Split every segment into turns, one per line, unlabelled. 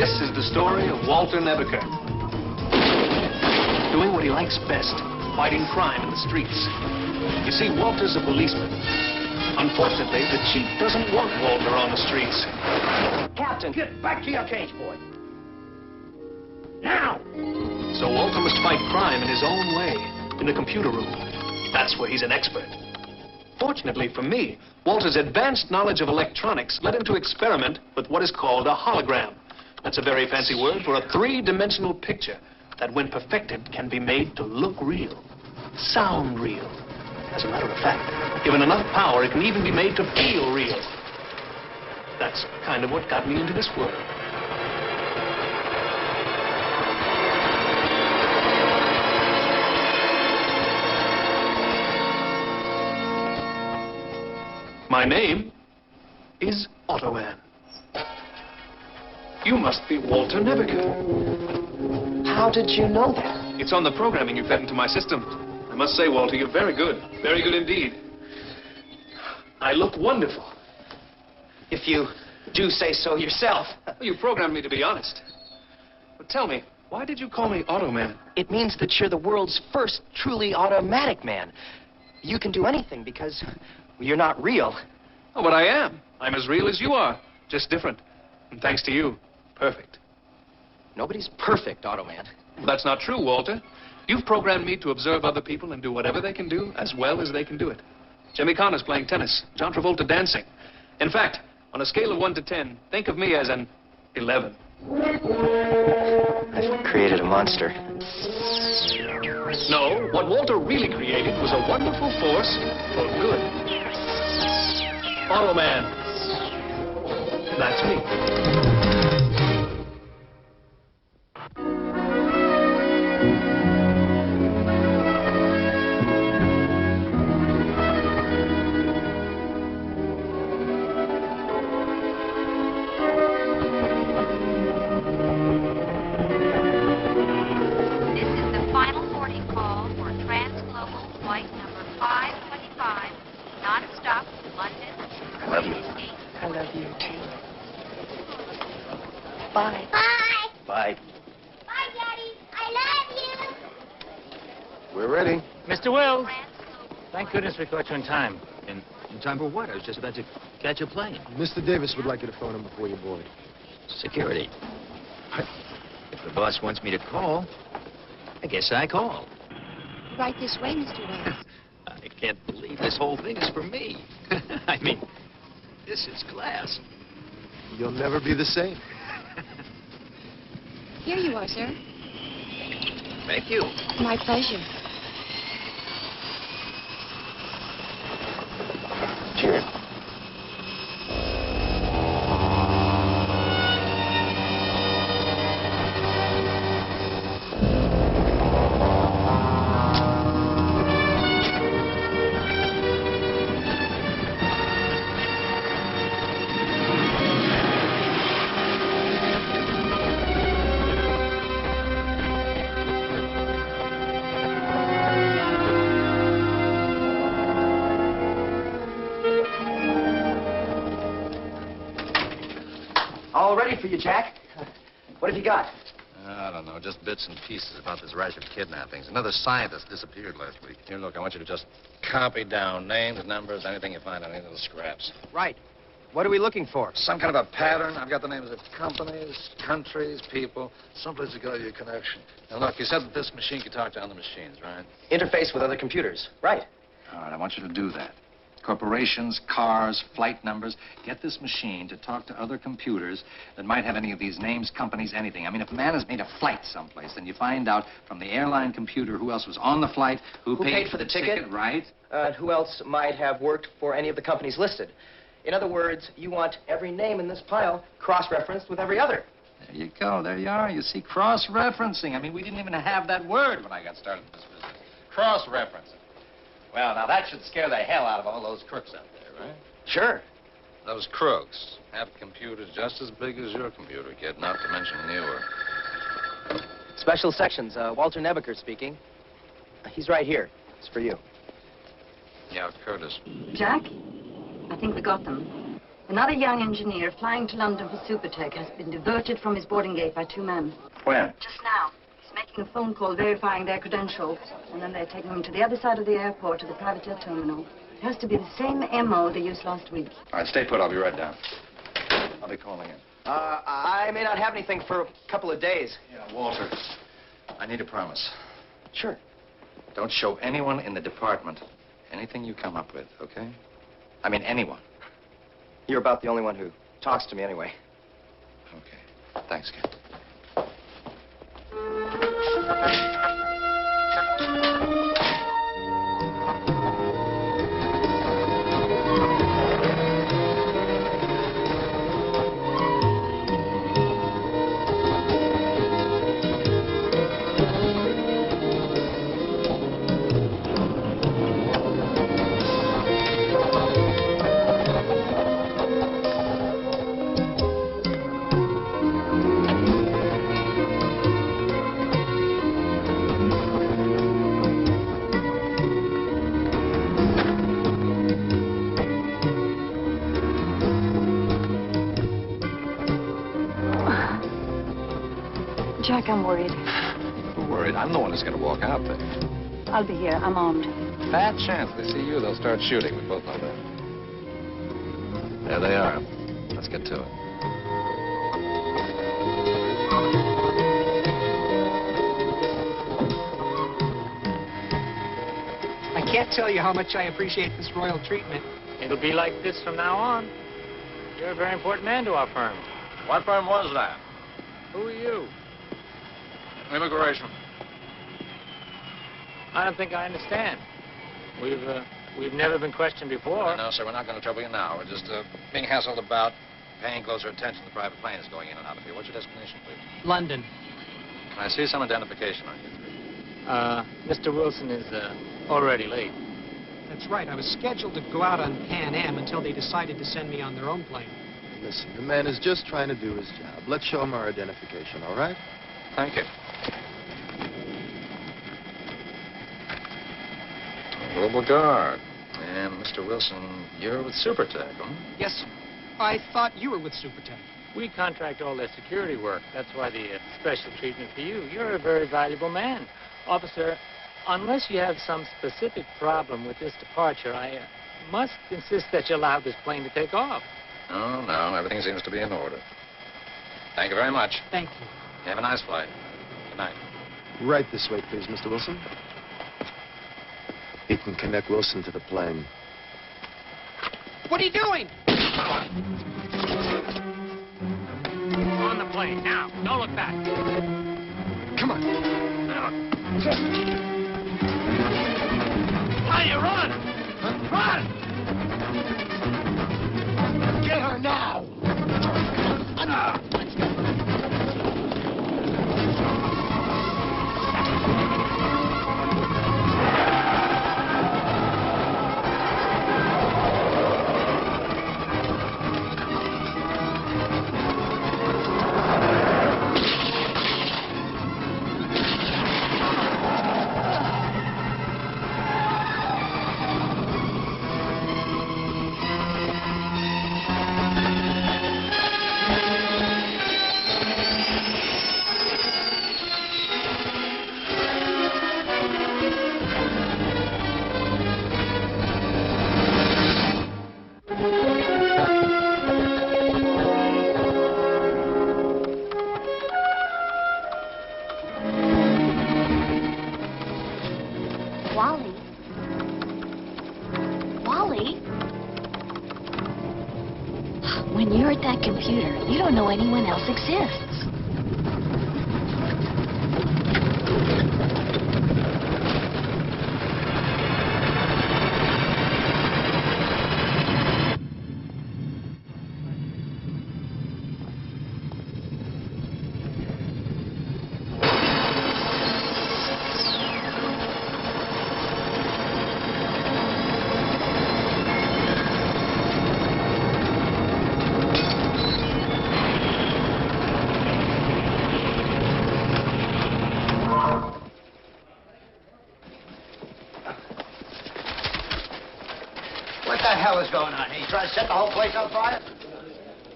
This is the story of Walter Nebeker. Doing what he likes best, fighting crime in the streets. You see, Walter's a policeman. Unfortunately, the chief doesn't want Walter on the streets.
Captain, get back to your cage, boy. Now!
So Walter must fight crime in his own way, in the computer room. That's where he's an expert. Fortunately for me, Walter's advanced knowledge of electronics led him to experiment with what is called a hologram. That's a very fancy word for a three-dimensional picture that, when perfected, can be made to look real, sound real. As a matter of fact, given enough power, it can even be made to feel real. That's kind of what got me into this world. My name is Automan. You must be Walter Nebeker.
How did you know that?
It's on the programming you fed into my system. I must say, Walter, you're very good. Very good indeed. I look wonderful.
If you do say so yourself.
You programmed me to be honest. But tell me, why did you call me Automan?
It means that you're the world's first truly automatic man. You can do anything because you're not real.
Oh, but I am. I'm as real as you are, just different. And thanks to you, perfect.
Nobody's perfect, Automan.
Well, that's not true, Walter. You've programmed me to observe other people and do whatever they can do as well as they can do it. Jimmy Connor's playing tennis, John Travolta dancing. In fact, on a scale of 1 to 10, think of me as an 11.
I've created a monster.
No, what Walter really created was a wonderful force for good. Automan. That's me.
Bye.
Bye.
Bye, Daddy. I love you.
We're ready.
Mr. Wells. Thank goodness we caught you in time.
In time for what? I was just about to catch a plane.
Mr. Davis would like you to phone him before you board.
Security. If the boss wants me to call, I guess I call.
Right this way, Mr. Wells.
I can't believe this whole thing is for me. I mean, this is class.
You'll never be the same.
Here you are, sir.
Thank you.
My pleasure.
Cheers. all ready for you, Jack. What have you got?
I don't know, just bits and pieces about this rash of kidnappings. Another scientist disappeared last week. Here, look, I want you to just copy down names, numbers, anything you find on any little scraps.
Right. What are we looking for?
Some kind of a pattern. I've got the names of companies, countries, people, someplace to go to your connection. Now, look, you said that this machine could talk to other machines, right?
Interface with other computers. Right.
All right, I want you to do that. Corporations, cars, flight numbers. Get this machine to talk to other computers that might have any of these names, companies, anything. I mean, if a man has made a flight someplace, then you find out from the airline computer who else was on the flight, who
paid for the ticket,
right?
Who else might have worked for any of the companies listed. In other words, you want every name in this pile cross-referenced with every other.
There you go. There you are. You see, cross-referencing. I mean, we didn't even have that word when I got started in this business. Cross-referencing. Well, now, that should scare the hell out of all those crooks out there, right?
Sure.
Those crooks have computers just as big as your computer, kid, not to mention newer.
Special sections. Walter Nebaker speaking. He's right here. It's for you.
Yeah, Curtis.
Jack, I think we got them. Another young engineer flying to London for Supertech has been diverted from his boarding gate by 2 men.
When?
Just now. He's making a phone call verifying their credentials, and then they're taking them to the other side of the airport to the private jet terminal. It has to be the same MO they used last week.
All right, stay put. I'll be right down. I'll be calling in.
I may not have anything for a couple of days.
Yeah, Walter, I need a promise.
Sure.
Don't show anyone in the department anything you come up with, okay? I mean, anyone.
You're about the only one who talks to me anyway.
Okay. Thanks, kid.
Jack, I'm worried.
Who worried? I'm the one who's going to walk out there.
I'll be here. I'm armed.
Bad chance. They see you, they'll start shooting. We both know that. There they are. Let's get to it.
I can't tell you how much I appreciate this royal treatment.
It'll be like this from now on. You're a very important man to our firm.
What firm was that?
Who are you?
Immigration.
I don't think I understand. We've never been questioned before.
No, sir, we're not going to trouble you now. We're just being hassled about, paying closer attention to the private planes going in and out of here. What's your destination, please?
London.
I see some identification on you three.
Mr. Wilson is already late.
That's right. I was scheduled to go out on Pan Am until they decided to send me on their own plane.
Listen, the man is just trying to do his job. Let's show him our identification, all right?
Thank you. Global Guard. And Mr. Wilson, you're with Supertech, huh?
Yes, sir. I thought you were with Supertech.
We contract all their security work. That's why the special treatment for you. You're a very valuable man. Officer, unless you have some specific problem with this departure, I must insist that you allow this plane to take off.
Oh, no, everything seems to be in order. Thank you very much.
Thank you.
Have a nice flight. Good night.
Right this way, please, Mr. Wilson. He can connect Wilson to the plane.
What are you doing?
On the plane, now. Don't look back.
Come on.
Why you run? Run!
Get her now. Let's go.
hurt that computer, you don't know anyone else exists.
What the hell is going on? You trying to set the whole place on fire?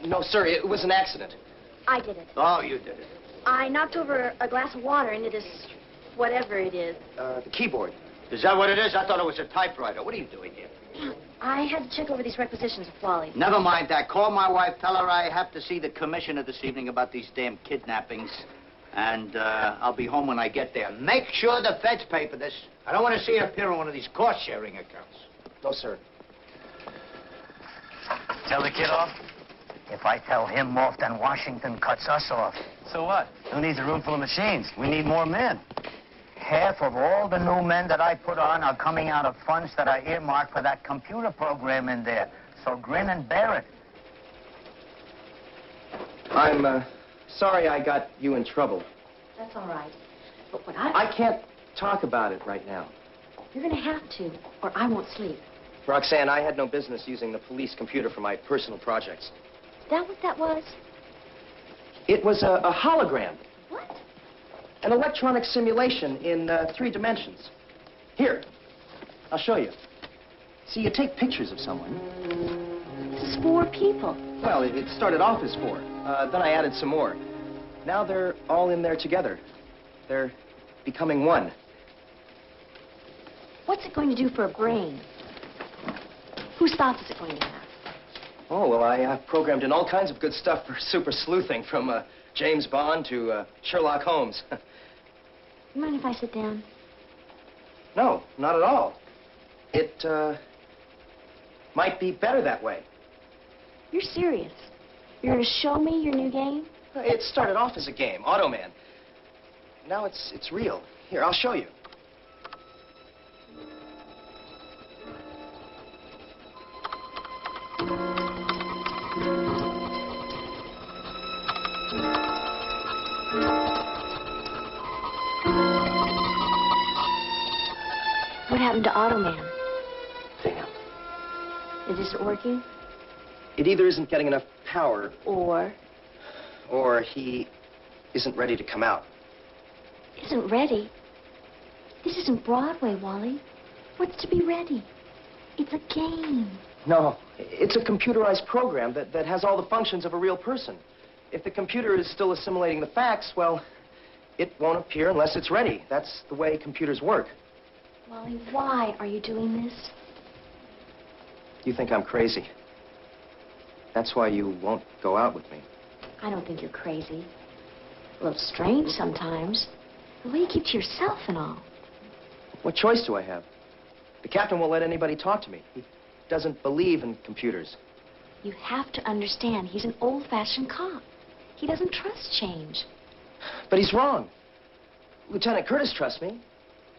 No, sir, it was an accident.
I did it.
Oh, you did it.
I knocked over a glass of water into this whatever it is.
The keyboard.
Is that what it is? I thought it was a typewriter. What are you doing here?
I had to check over these requisitions with Wally.
Never mind that. Call my wife. Tell her I have to see the commissioner this evening about these damn kidnappings. And I'll be home when I get there. Make sure the feds pay for this. I don't want to see it appear on one of these cost-sharing accounts.
No, sir.
Tell the kid off? If I tell him off, then Washington cuts us off.
So what? Who needs a room full of machines? We need more men.
Half of all the new men that I put on are coming out of funds that I earmarked for that computer program in there. So grin and bear it.
I'm sorry I got you in trouble.
That's all right. But what
I can't talk about it right now.
You're going to have to, or I won't sleep.
Roxanne, I had no business using the police computer for my personal projects.
Is that what that was?
It was a hologram.
What?
An electronic simulation in 3 dimensions. Here, I'll show you. See, you take pictures of someone.
This is 4 people.
Well, it started off as 4. Then I added some more. Now they're all in there together. They're becoming one.
What's it going to do for a brain? Whose thoughts is it going to have?
Oh, well, I programmed in all kinds of good stuff for super sleuthing, from James Bond to Sherlock Holmes.
You mind if I sit down?
No, not at all. It might be better that way.
You're serious? You're going to show me your new game?
It started off as a game, Automan. Now it's real. Here, I'll show you.
What happened to Automan?
Damn.
It isn't working?
It either isn't getting enough power,
Or
he isn't ready to come out.
isn't ready? This isn't Broadway, Wally. What's to be ready? It's a game.
No, it's a computerized program that has all the functions of a real person. If the computer is still assimilating the facts, well, it won't appear unless it's ready. That's the way computers work.
Wally, why are you doing this?
You think I'm crazy. That's why you won't go out with me.
I don't think you're crazy. A little strange sometimes. The way you keep to yourself and all.
What choice do I have? The captain won't let anybody talk to me. He doesn't believe in computers.
You have to understand, he's an old-fashioned cop. He doesn't trust change.
But he's wrong. Lieutenant Curtis trusts me.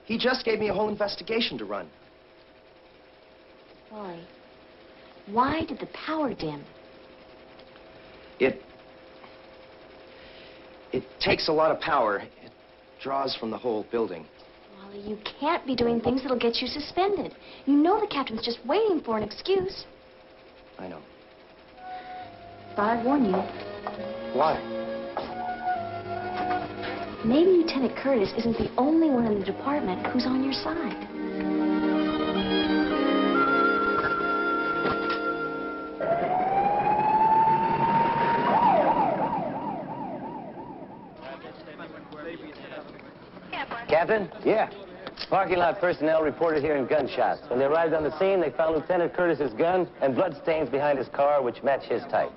He just gave me a whole investigation to run.
Wally, why did the power dim?
It takes a lot of power. It draws from the whole building.
Wally, you can't be doing things that'll get you suspended. You know the captain's just waiting for an excuse.
I know.
But I warn you,
Why?
maybe Lieutenant Curtis isn't the only one in the department who's on your side.
Captain? Yeah. Parking lot personnel reported hearing gunshots. When they arrived on the scene, they found Lieutenant Curtis's gun and bloodstains behind his car, which match his type.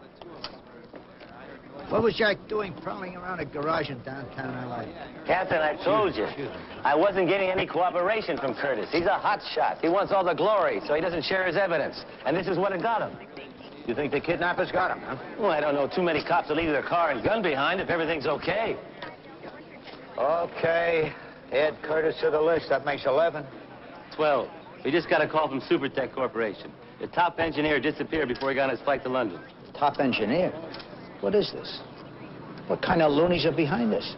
What was Jack doing prowling around a garage in downtown L.A.?
Captain, I told you. I wasn't getting any cooperation from Curtis. He's a hot shot. He wants all the glory, so he doesn't share his evidence. And this is what it got him. You think the kidnappers got him, huh? Well, I don't know too many cops to leave their car and gun behind if everything's okay.
Okay. Add Curtis to the list. That makes 11.
12. We just got a call from Supertech Corporation. The top engineer disappeared before he got on his flight to London.
Top engineer? What is this? What kind of loonies are behind this?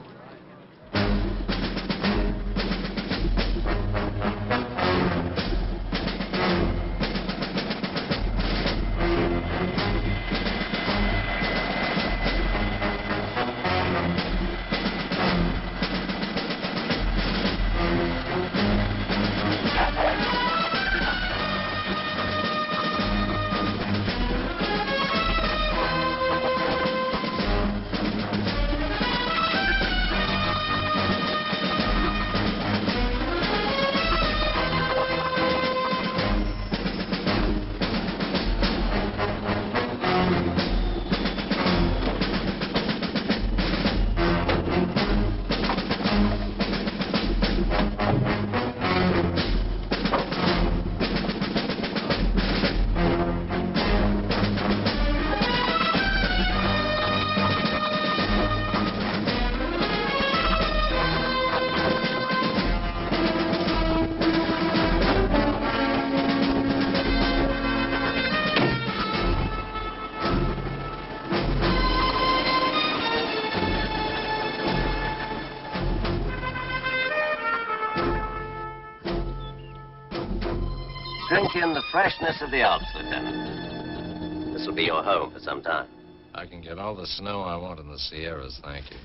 Drink in the freshness of the Alps, Lieutenant. This will be your home for some time.
I can get all the snow I want in the Sierras, thank you.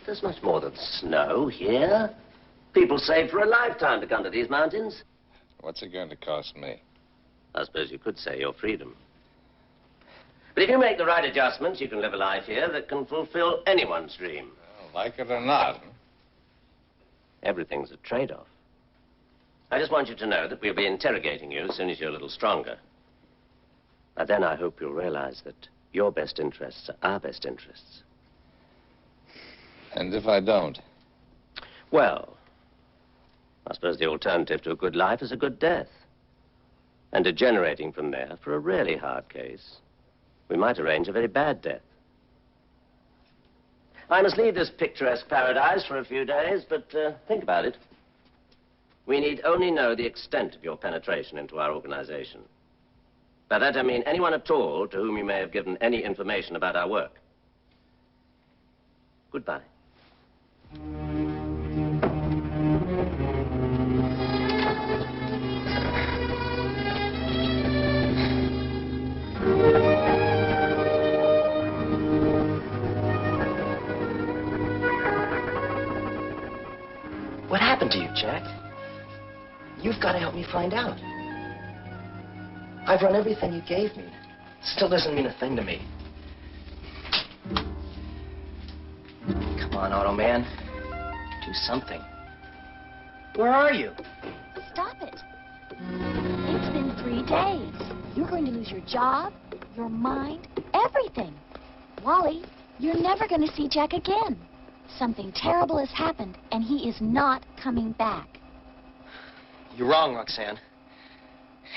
There's much more than snow here. People save for a lifetime to come to these mountains.
What's it going to cost me?
I suppose you could say your freedom. But if you make the right adjustments, you can live a life here that can fulfill anyone's dream.
Well, like it or not.
Everything's a trade-off. I just want you to know that we'll be interrogating you as soon as you're a little stronger. But then I hope you'll realize that your best interests are our best interests.
And if I don't?
Well, I suppose the alternative to a good life is a good death. And degenerating from there, for a really hard case, we might arrange a very bad death. I must leave this picturesque paradise for a few days, but think about it. We need only know the extent of your penetration into our organization. By that I mean anyone at all to whom you may have given any information about our work. Goodbye.
What happened to you, Jack? You've got to help me find out. I've run everything you gave me. Still doesn't mean a thing to me. Come on, Automan. Do something. Where are you?
Stop it. It's been 3 days. You're going to lose your job, your mind, everything. Wally, you're never going to see Jack again. Something terrible has happened, and he is not coming back.
You're wrong, Roxanne.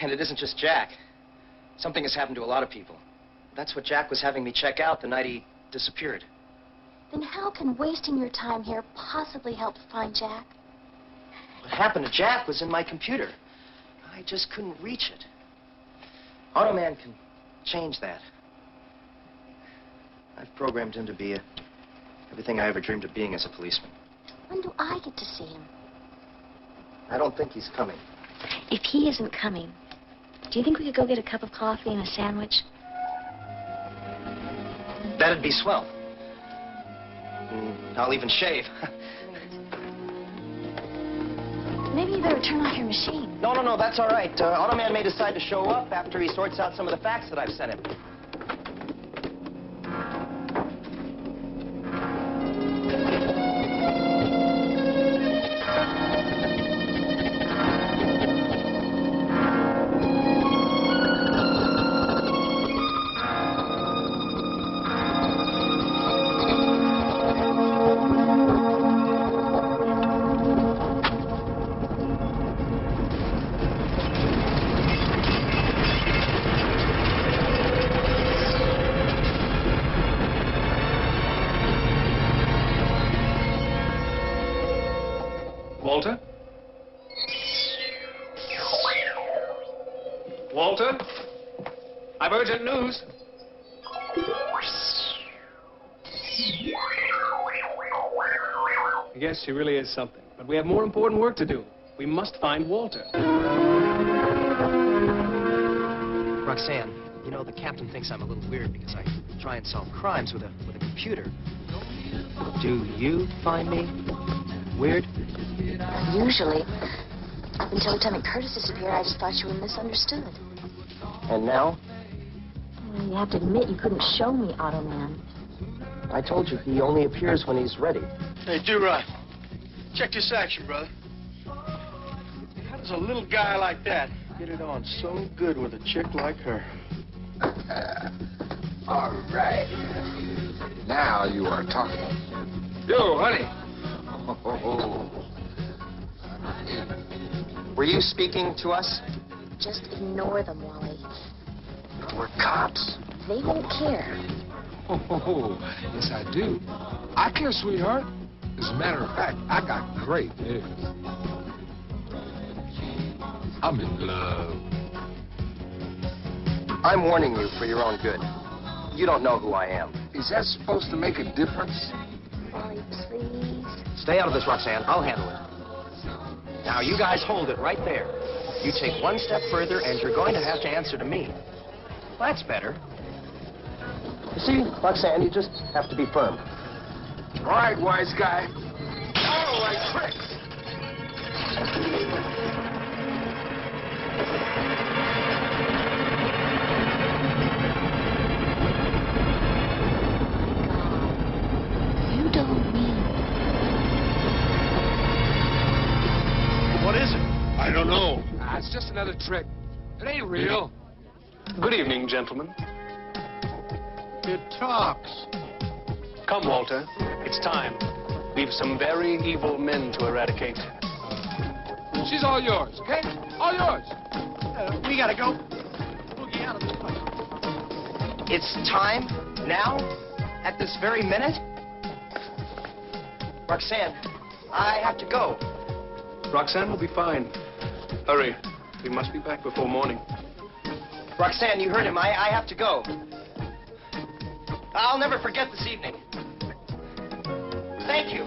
And it isn't just Jack. Something has happened to a lot of people. That's what Jack was having me check out the night he disappeared.
Then how can wasting your time here possibly help find Jack?
What happened to Jack was in my computer. I just couldn't reach it. Automan can change that. I've programmed him to be everything I ever dreamed of being as a policeman.
When do I get to see him?
I don't think he's coming.
If he isn't coming, do you think we could go get a cup of coffee and a sandwich?
That'd be swell. I'll even shave.
Maybe you better turn off your machine.
No, that's all right. Automan may decide to show up after he sorts out some of the facts that I've sent him.
Walter? Walter? I've urgent news. Yes, she really is something. But we have more important work to do. We must find Walter.
Roxanne, you know, the captain thinks I'm a little weird because I try and solve crimes with a computer. Do you find me weird?
Usually. Up until Lieutenant Curtis disappeared, I just thought you were misunderstood.
And now?
Well, you have to admit you couldn't show me Automan.
I told you, he only appears when he's ready.
Hey, Do-Right, check this action, brother. How does a little guy like that get it on so good with a chick like her?
All right. Now you are talking.
Yo, honey.
Were you speaking to us?
Just ignore them, Wally.
We're cops.
They won't care.
Yes, I do. I care, sweetheart. As a matter of fact, I got great news. I'm in love.
I'm warning you for your own good. You don't know who I am.
Is that supposed to make a difference?
Wally, please.
Stay out of this, Roxanne. I'll handle it. Now, you guys hold it right there. You take one step further, and you're going to have to answer to me. That's better. You see, Roxanne, you just have to be firm.
All right, wise guy. All right, tricks.
You don't mean...
What is it? I don't know.
It's just another trick. It ain't real.
Good evening, gentlemen.
It talks.
Come, Walter. It's time. We've some very evil men to eradicate.
She's all yours, okay? All yours.
We gotta go.
Boogie out of this place.
It's time? Now? At this very minute? Roxanne, I have to go.
Roxanne will be fine. Hurry. We must be back before morning.
Roxanne, you heard him. I have to go. I'll never forget this evening. Thank you.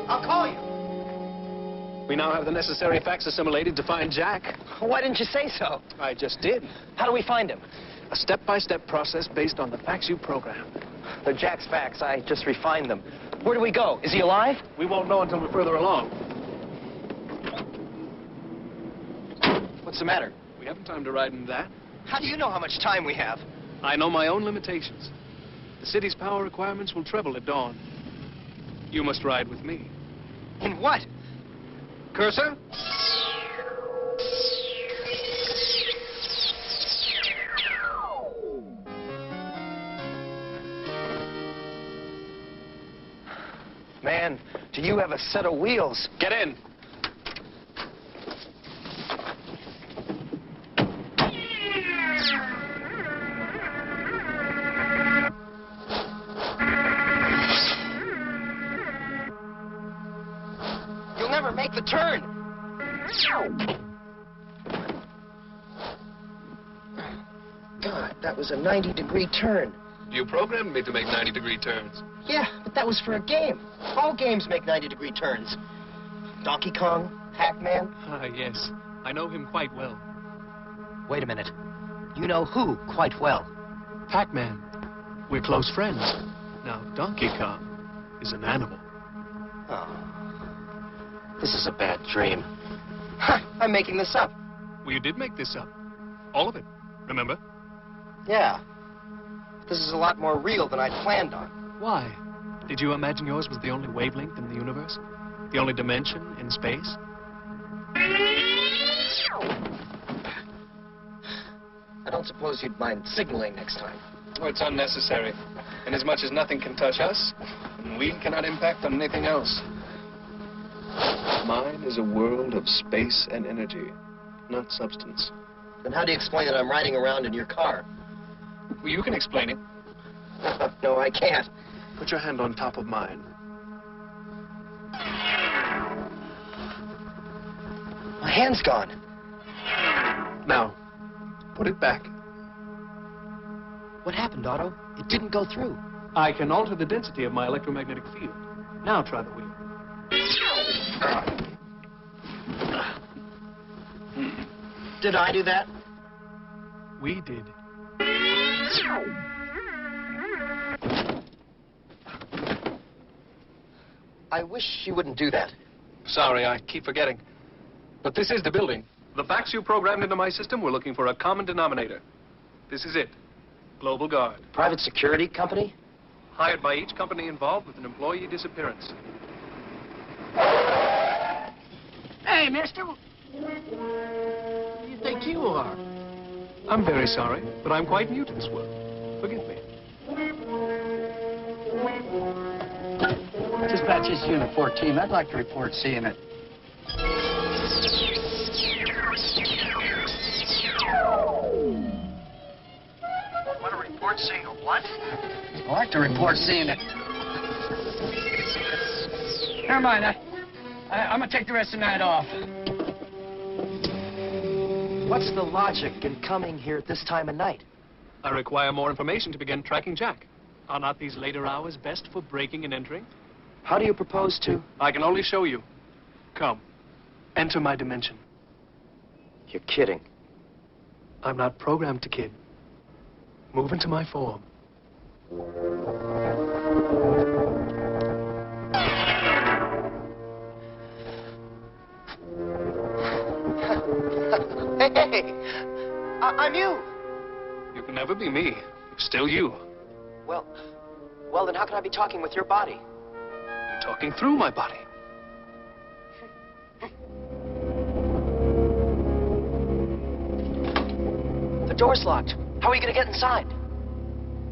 I'll call you.
We now have the necessary facts assimilated to find Jack.
Why didn't you say so?
I just did.
How do we find him?
A step-by-step process based on the facts you programmed.
They're Jack's facts. I just refined them. Where do we go? Is he alive?
We won't know until we're further along.
What's the matter?
We haven't time to ride in that.
How do you know how much time we have?
I know my own limitations. The city's power requirements will treble at dawn. You must ride with me.
In what?
Cursor?
Man, do you have a set of wheels?
Get in.
You'll never make the turn. God, that was a 90-degree turn.
You programmed me to make 90-degree turns.
Yeah, but that was for a game. All games make 90-degree turns. Donkey Kong, Pac-Man.
Ah, yes. I know him quite well.
Wait a minute. You know who quite well?
Pac-Man. We're close friends. Now, Donkey Kong is an animal.
Oh. This is a bad dream. Ha! I'm making this up.
Well, you did make this up. All of it. Remember?
Yeah. This is a lot more real than I'd planned on.
Why? Did you imagine yours was the only wavelength in the universe? The only dimension in space?
I don't suppose you'd mind signaling next time.
Oh, it's unnecessary. Inasmuch as nothing can touch us, and we cannot impact on anything else. Mine is a world of space and energy, not substance.
Then how do you explain that I'm riding around in your car?
Well, you can explain it.
No, I can't.
Put your hand on top of mine.
hand's gone.
Now, put it back.
What happened, Otto? It didn't go through.
I can alter the density of my electromagnetic field. Now try the wheel.
Did I do that?
We did.
I wish you wouldn't do that.
Sorry, I keep forgetting. But this is the building. The facts you programmed into my system were looking for a common denominator. This is it. Global Guard.
Private security company?
Hired by each company involved with an employee disappearance.
Hey, mister. Who do you think you are?
I'm very sorry, but I'm quite new to this world. Forgive me.
Dispatches Unit 14. I'd like to report seeing it.
Want to report seeing a what?
I'd like to report seeing it. Never mind. I'm gonna take the rest of the night off.
What's the logic in coming here at this time of night?
I require more information to begin tracking Jack. Are not these later hours best for breaking and entering?
How do you propose to?
I can only show you. Come. Enter my dimension.
You're kidding.
I'm not programmed to kid. Move into my form.
Hey! I'm you!
You can never be me. You're still you.
Well, then how can I be talking with your body?
You're talking through my body.
The door's locked. How are you going to get inside?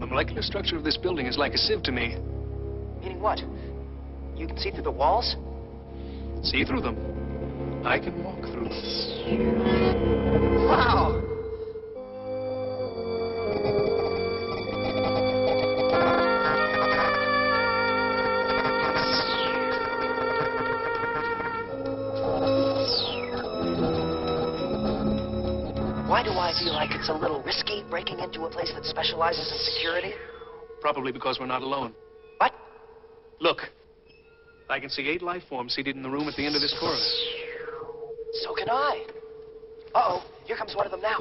The molecular structure of this building is like a sieve to me.
Meaning what? You can see through the walls?
See through them. I can walk through them.
Wow! Why do I feel like it's a little risky breaking into a place that specializes in security?
Probably because we're not alone.
What?
Look. I can see 8 life forms seated in the room at the end of this corridor.
So can I. Uh-oh, here comes one of them now.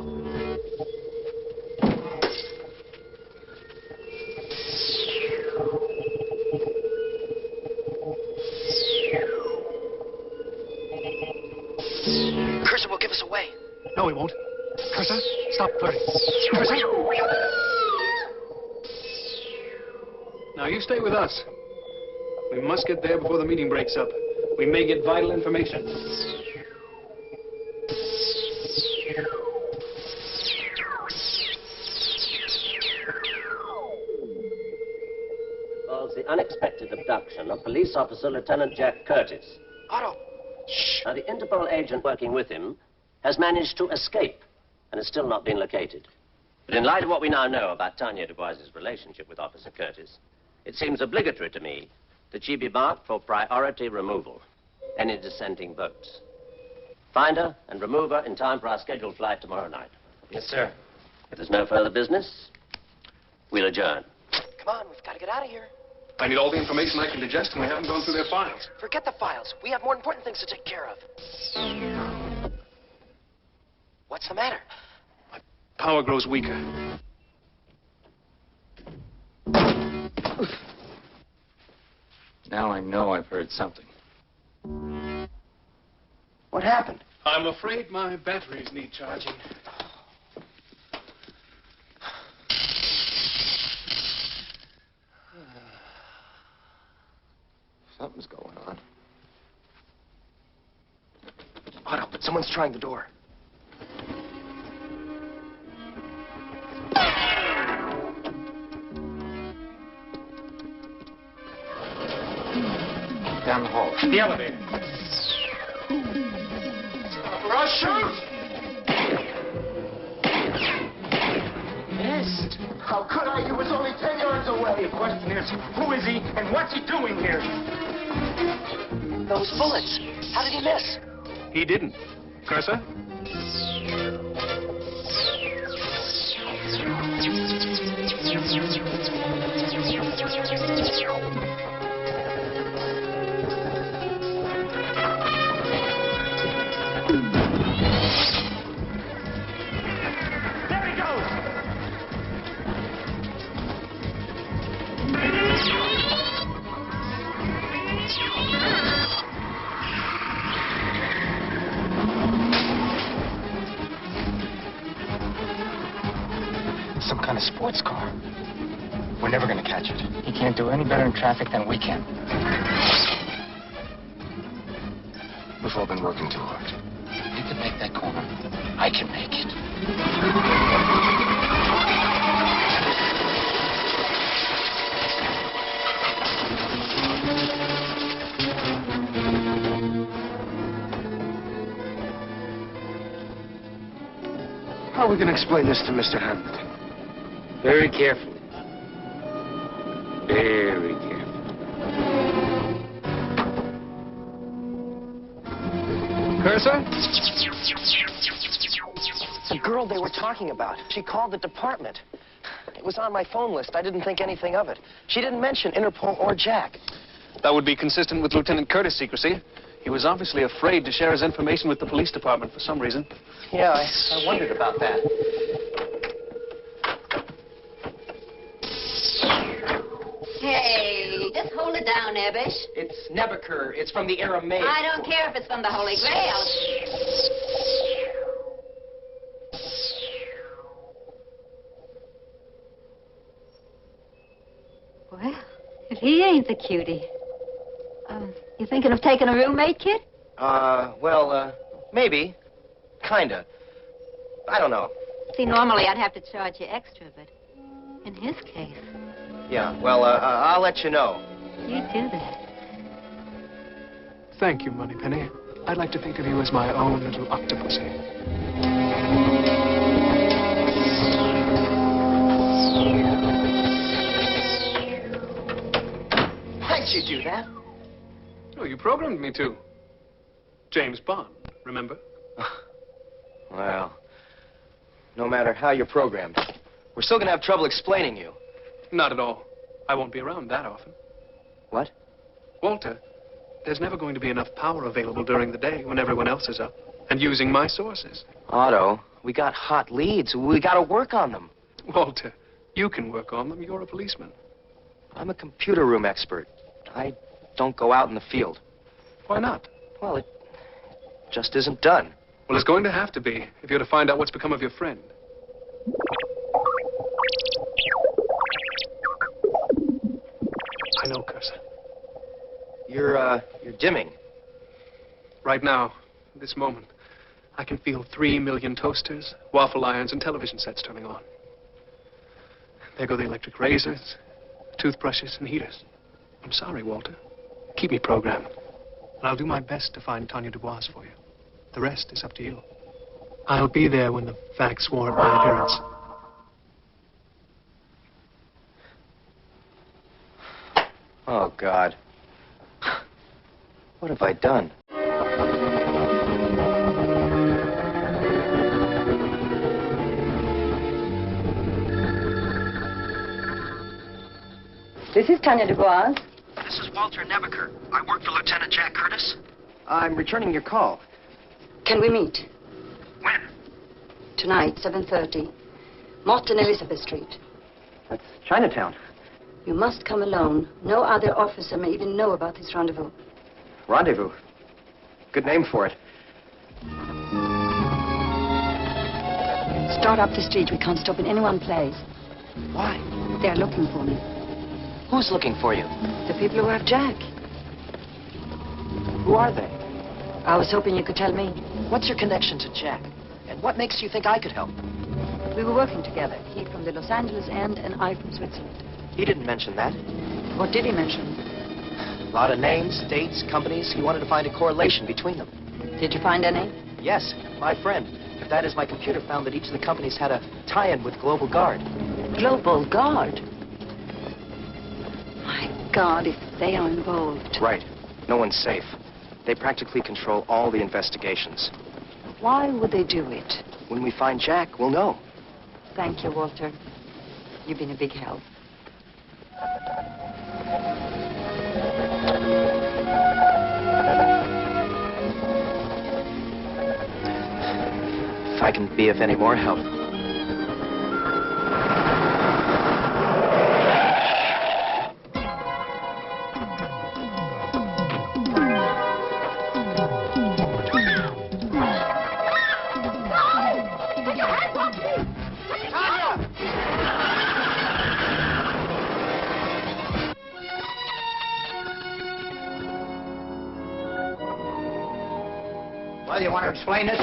Cursor will give us away.
No, he won't. Cursor, stop flirting. Cursor. Now, you stay with us. We must get there before the meeting breaks up. We may get vital information.
Involves the unexpected abduction of police officer Lieutenant Jack Curtis.
Otto! Shh!
Now, the Interpol agent working with him has managed to escape and has still not been located. But in light of what we now know about Tanya Dubois's relationship with Officer Curtis, it seems obligatory to me that she be marked for priority removal. Any dissenting votes. Find her and remove her in time for our scheduled flight tomorrow night.
Yes, sir.
If there's no further business, we'll adjourn.
Come on, we've got to get out of here.
I need all the information I can digest, and we haven't gone through their files.
Forget the files. We have more important things to take care of. What's the matter?
My power grows weaker.
Now I know I've heard something.
What happened?
I'm afraid my batteries need charging.
Something's going on.
Otto, someone's trying the door.
Down the hall.
The elevator.
Rush, shoot!
Missed.
How could I? He was only 10 yards away. The question is, who is he and what's he doing here?
Those bullets. How did he miss?
He didn't. Cursor?
There he goes!
Some kind of sports car. We're never gonna catch it. He can't do any better in traffic than we can. We've all been working too hard. You can make that corner. I can make it.
How are we going to explain this to Mr. Hamilton?
Very carefully. Very carefully.
Cursor?
The girl they were talking about. She called the department. It was on my phone list. I didn't think anything of it. She didn't mention Interpol or Jack.
That would be consistent with Lieutenant Curtis' secrecy. He was obviously afraid to share his information with the police department for some reason.
Yeah, I wondered about that.
Hey, just hold it down, Ebbish.
It's Nebuchadnezzar. It's from the Aramaic.
I don't care if it's from the Holy Grail. Well, if he ain't the cutie. You thinking of taking a roommate, kid?
Maybe. Kinda. I don't know.
See, normally I'd have to charge you extra, but in his case,
Yeah, well, I'll let you know.
you do that.
Thank you, Moneypenny. I'd like to think of you as my own little octopusy.
Why'd you do that?
Oh, you programmed me to. James Bond, remember?
Well, no matter how you're programmed, we're still gonna have trouble explaining you.
Not at all. I won't be around that often.
What?
Walter, there's never going to be enough power available during the day when everyone else is up and using my sources.
Otto, we got hot leads. We gotta work on them.
Walter, you can work on them. You're a policeman.
I'm a computer room expert. I don't go out in the field.
Why not?
Well, it just isn't done.
Well, it's going to have to be if you're to find out what's become of your friend. I know, Cursor.
You're dimming.
Right now, at this moment, I can feel 3 million toasters, waffle irons, and television sets turning on. There go the electric razors, toothbrushes, and heaters. I'm sorry, Walter. Keep me programmed. And I'll do my best to find Tanya Dubois for you. The rest is up to you. I'll be there when the facts warrant my appearance.
Oh, God. What have I done?
This is Tanya Dubois.
This is Walter Nebuchadnezzar. I work for Lieutenant Jack Curtis. I'm returning your call.
Can we meet?
When?
Tonight, 7:30. Morton Elizabeth Street.
That's Chinatown.
You must come alone. No other officer may even know about this rendezvous.
Rendezvous. Good name for it.
Start up the street. We can't stop in any one place.
Why?
They're looking for me.
Who's looking for you?
The people who have Jack.
Who are they?
I was hoping you could tell me.
What's your connection to Jack? And what makes you think I could help?
We were working together. He from the Los Angeles end and I from Switzerland.
He didn't mention that.
What did he mention?
A lot of names, dates, companies. He wanted to find a correlation between them.
Did you find any?
Yes, my friend. If that is, my computer found that each of the companies had a tie-in with Global Guard.
Global Guard? My God, if they are involved.
Right. No one's safe. They practically control all the investigations.
Why would they do it?
When we find Jack, we'll know.
Thank you, Walter. You've been a big help.
If I can be of any more help.
Well, you want to explain this?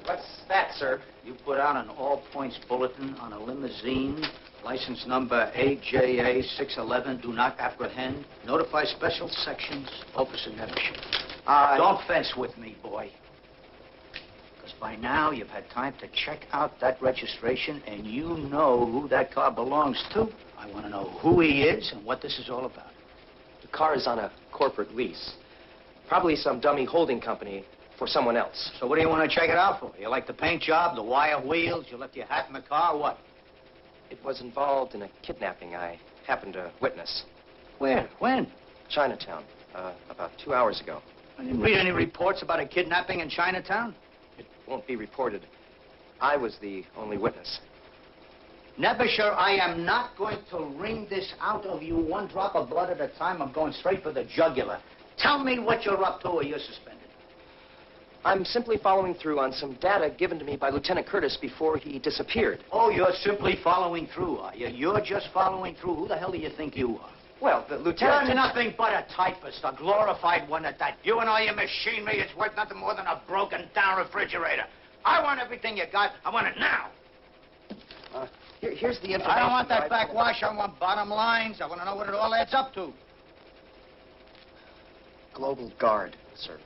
What's that, sir?
You put out an all-points bulletin on a limousine, license number AJA611, do not apprehend. Notify special sections, Officer Nevership. Don't fence with me, boy. Because by now you've had time to check out that registration, and you know who that car belongs to. I want to know who he is and what this is all about.
The car is on a corporate lease. Probably some dummy holding company for someone else.
So what do you want to check it out for? You like the paint job, the wire wheels, you left your hat in the car, what?
It was involved in a kidnapping I happened to witness.
Where? When?
Chinatown, about 2 hours ago.
I didn't read any reports about a kidnapping in Chinatown.
It won't be reported. I was the only witness.
Nevership, I am not going to wring this out of you one drop of blood at a time. I'm going straight for the jugular. Tell me what you're up to or you're suspended.
I'm simply following through on some data given to me by Lieutenant Curtis before he disappeared.
Oh, you're simply following through, are you? You're just following through. Who the hell do you think you are?
Well, the lieutenant...
You're nothing but a typist, a glorified one at that. You and all your machinery, it's worth nothing more than a broken-down refrigerator. I want everything you got. I want it now.
Here's the information.
I don't want that backwash. I want bottom lines. I want to know what it all adds up to.
Global Guard, sir.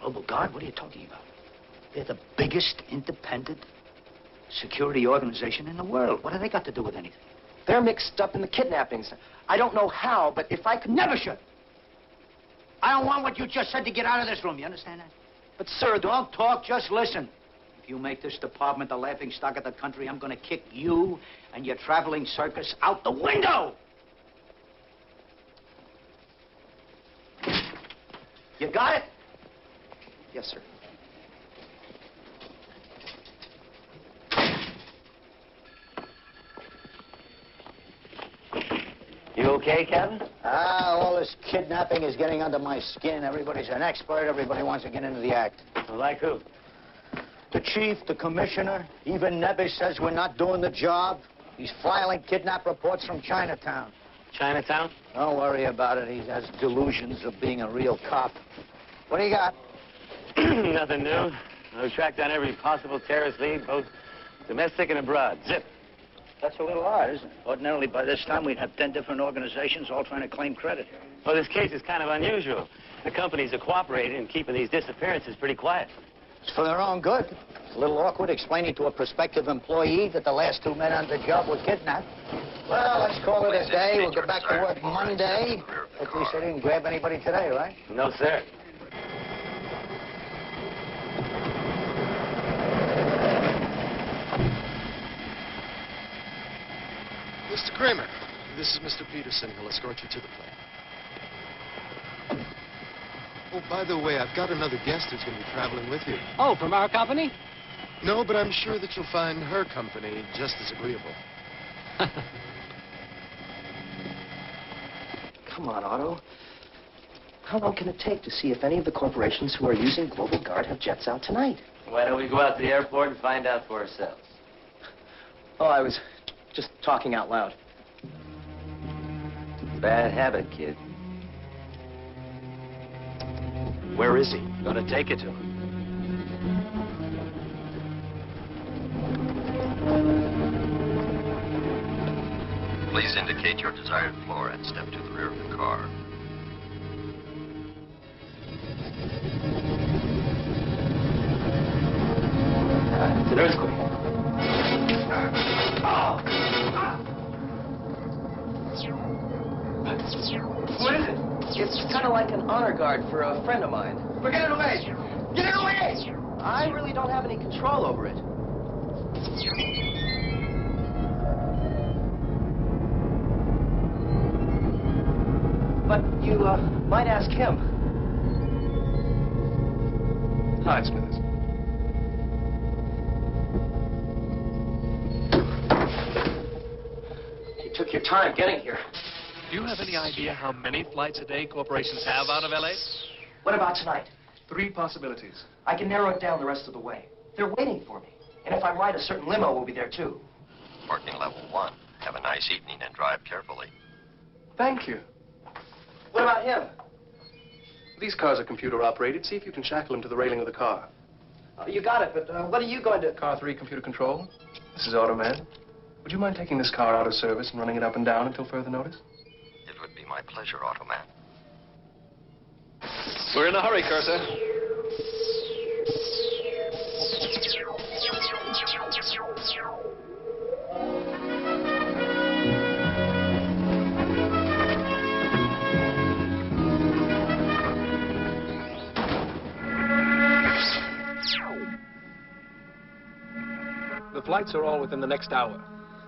Global Guard? What are you talking about? They're the biggest independent security organization in the world. What have they got to do with anything?
They're mixed up in the kidnappings. I don't know how, but if I could...
Nevership! I don't want what you just said to get out of this room. You understand that?
But, sir,
don't talk, just listen. If you make this department the laughingstock of the country, I'm going to kick you and your traveling circus out the window! You got it?
Yes, sir.
You okay, Captain?
All this kidnapping is getting under my skin. Everybody's an expert. Everybody wants to get into the act.
Like who?
The chief, the commissioner, even Nebbis says we're not doing the job. He's filing kidnap reports from Chinatown.
Chinatown?
Don't worry about it. He has delusions of being a real cop. What do you got?
Nothing new. We've tracked down every possible terrorist lead, both domestic and abroad. Zip.
That's a little odd, isn't it? Ordinarily, by this time, we'd have 10 different organizations all trying to claim credit.
Well, this case is kind of unusual. The companies are cooperating and keeping these disappearances pretty quiet.
It's for their own good. It's a little awkward explaining to a prospective employee that the last 2 men on the job were kidnapped. Well, let's call it a day. We'll go back to work Monday. At least they didn't grab anybody today, right?
No, sir.
Mr. Kramer, this is Mr. Peterson. He'll escort you to the plane. Oh, by the way, I've got another guest who's going to be traveling with you.
Oh, from our company?
No, but I'm sure that you'll find her company just as agreeable.
Come on, Otto. How long can it take to see if any of the corporations who are using Global Guard have jets out tonight?
Why don't we go out to the airport and find out for ourselves?
Oh, I was just talking out loud.
Bad habit, kid.
Where is he?
Gonna take it to him.
Please indicate your desired floor and step to the rear of the car.
It's an earthquake.
What is it? It's kind of like an honor guard for a friend of mine.
Forget it away.
I really don't have any control over it. But you might ask him.
Hi, Smithers.
You took your time getting here.
Do you have any idea how many flights a day corporations have out of L.A.?
What about tonight?
3 possibilities.
I can narrow it down the rest of the way. They're waiting for me. And if I'm right, a certain limo will be there, too.
Parking level 1. Have a nice evening and drive carefully.
Thank you.
What about him?
These cars are computer operated. See if you can shackle them to the railing of the car.
You got it, but what are you going to...
Car 3, computer control. This is Automan. Would you mind taking this car out of service and running it up and down until further notice?
It would be my pleasure, Automan.
We're in a hurry, Cursor.
The flights are all within the next hour.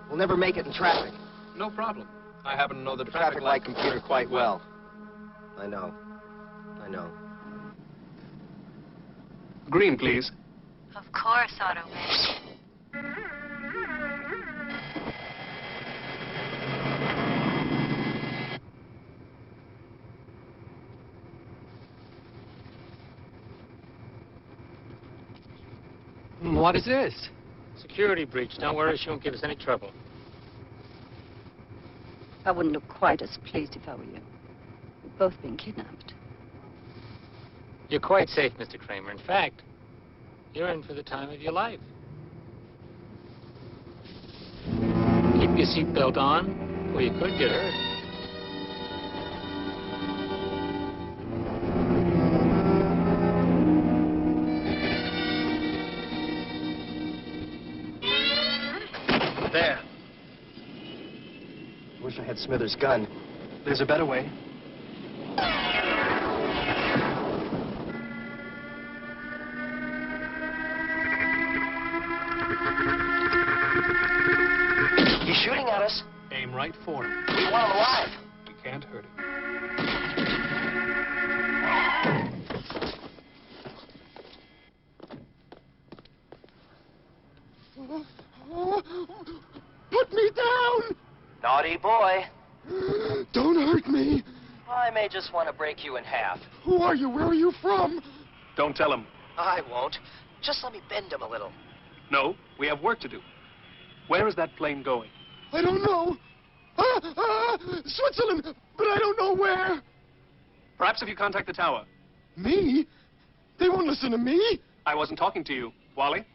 We'll never make it in traffic.
No problem. I happen to know the
Traffic light computer quite well. I know.
Green, please.
Of course, Automan.
What is this? Security breach. Don't worry, she won't give us any trouble.
I wouldn't look quite as pleased if I were you. We've both been kidnapped.
You're quite safe, Mr. Kramer. In fact, you're in for the time of your life. Keep your seatbelt on, or you could get hurt.
There.
Wish I had Smithers' gun.
There's a better way.
He's shooting at us.
Aim right for him.
We want him alive.
We can't hurt him.
Put me down!
Naughty boy.
Don't hurt me.
I may just want to break you in half.
Who are you? Where are you from?
Don't tell him.
I won't. Just let me bend him a little.
No, we have work to do. Where is that plane going?
I don't know. Switzerland, but I don't know where.
Perhaps if you contact the tower.
Me? They won't listen to me.
I wasn't talking to you. Wally?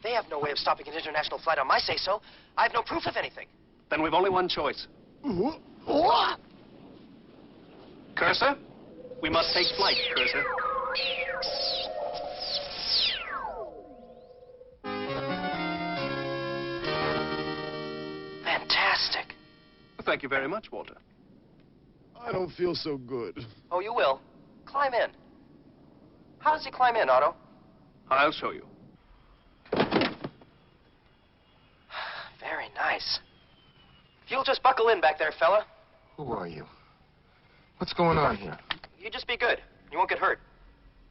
They have no way of stopping an international flight on my say-so. I have no proof of anything.
Then we've only one choice. Cursor? We must take flight, Cursor.
Fantastic.
Thank you very much, Walter.
I don't feel so good.
Oh, you will. Climb in. How does he climb in, Otto?
I'll show you.
Very nice. If you'll just buckle in back there, fella.
Who are you? What's going on here?
You just be good. You won't get hurt.